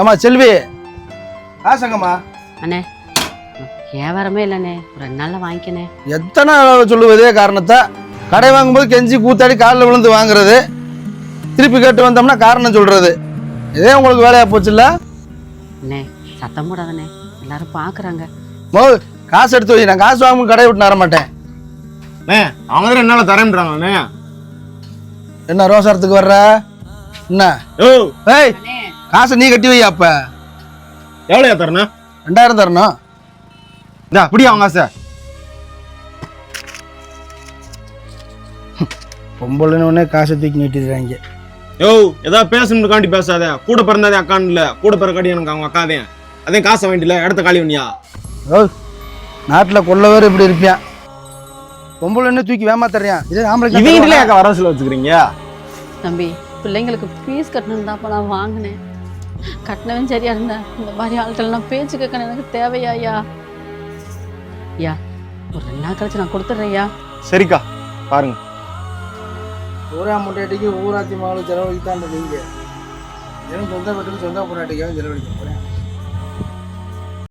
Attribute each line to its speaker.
Speaker 1: ஏம்மா செல்வி காசங்கம்மா.
Speaker 2: அண்ணே வியாபாரமே இல்லைண்ணே, ஒரு 2 நாளில் வாங்கிக்கண்ணே.
Speaker 1: எத்தனை சொல்லுவதே காரணத்தை கடை வாங்கும்போது கெஞ்சி கூத்தாடி காலில் விழுந்து வாங்குறது, திருப்பி கேட்டு வந்தோம்னா காரணம் சொல்றது, இதே உங்களுக்கு வேலையா போச்சுல்ல?
Speaker 2: அண்ணே சத்தம் போடாதண்ணே, எல்லாரும் பார்க்குறாங்க.
Speaker 1: காசு எடுத்து வை, நான் காசு வாங்க கடையை விட்டு நர மாட்டேன்.
Speaker 3: அவங்க தான் என்னால தரேன்றாங்கண்ணே.
Speaker 1: என்ன ரோசாரத்துக்கு வர்ற என்ன? ஏய் காசை நீ கட்டி வை. அப்ப
Speaker 3: எவ்வளோ தரணும்?
Speaker 1: 2000 தரணும்.
Speaker 3: இந்த அப்படியே அவங்க ஆசை.
Speaker 1: பொம்பளைன்னு காசை தூக்கி நீட்டிடுறாங்க.
Speaker 3: ஏதாவது பேசணும்னு பேசாத. கூட பிறந்தாதே அக்கான்னு இல்லை, கூட பிறக்காடி எனக்கு அவங்க அக்காதே. அதே காசை வாங்கிட்டுல இடத்த காலி பண்ணியா?
Speaker 1: நாட்டில் கொள்ள வேறு இப்படி இருப்பியான். பொம்பளைன்னு தூக்கி வேமாத்தறியான். இதே ஆம்பளை
Speaker 3: இவங்களே வரசில் வச்சுக்கிறீங்க.
Speaker 2: தம்பி பிள்ளைங்களுக்கு ஃபீஸ் கட்டணும் தான் நான் வாங்கினேன். கட்டினவன் சரியா இருந்தேன். இந்த மாதிரி ஆள்கள்லாம் பேச்சு கேட்கணும் எனக்கு தேவையா? ஐயா ஒரு 2 நாள் கழிச்சு நான் கொடுத்துட்றேன்யா.
Speaker 3: சரிக்கா பாருங்க.
Speaker 1: ஊரா முட்டைக்கு ஊராட்சி மாவு செலவழித்தான் நீங்க. எனக்கு சொந்த வீட்டுக்கு சொந்த பொண்டாட்டிக்காக செலவழிக்க போறேன்.